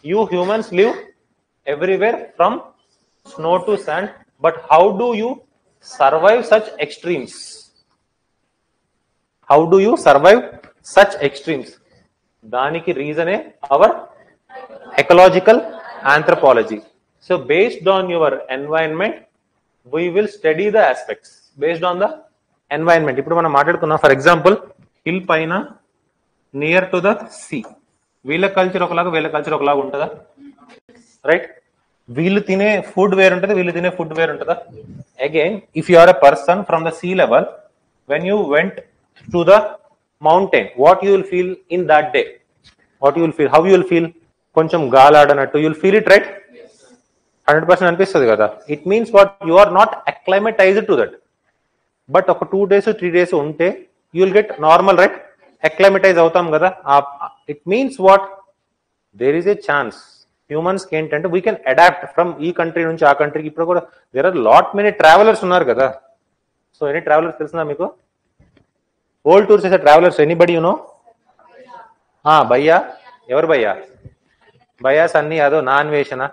You humans live everywhere from snow to sand, but how do you survive such extremes? How do you survive such extremes? దానికి రీజనే hour ecological anthropology. So based on your environment, we will study the aspects based on the environment. ఇప్పుడు మనం మాట్లాడుకున్నాం, for example hill పైన near to the see, వీళ్ళ culture ఒకలాగా వీళ్ళ culture ఒకలాగా ఉంటుందా? రైట్. వీళ్ళు తినే ఫుడ్ వేరు ఉంటుంది, వీళ్ళు తినే ఫుడ్ వేరు ఉంటుందా? Again if you are a person from the sea level, when you went to the mountain, what you will feel in that day? What you will feel? How you will feel? కొంచెం గాలాడనట్టు you will feel it, right? 100% అనిపిస్తుంది కదా. It means what, you are not acclimatized to that. But ఒక 2 days 3 days ఉంటే you will get normal, right? Acclimatize అవుతాం కదా. It means what, there is a chance humans కి ఏంటంటే we can adapt from ఈ country నుంచి ఆ కంట్రీకి. ఇప్పుడు కూడా there are lot many travellers ఉన్నారు కదా. సో ఎనీ ట్రావెలర్స్ తెలిసిందా మీకు? ఓల్డ్ టూర్స్ చేసే ట్రావెలర్స్ ఎనీబడి యు నో? భయ్యా, ఎవరు భయ్యా? భయ్యా సన్నీ యాదవ్, నాన్ వేషనా?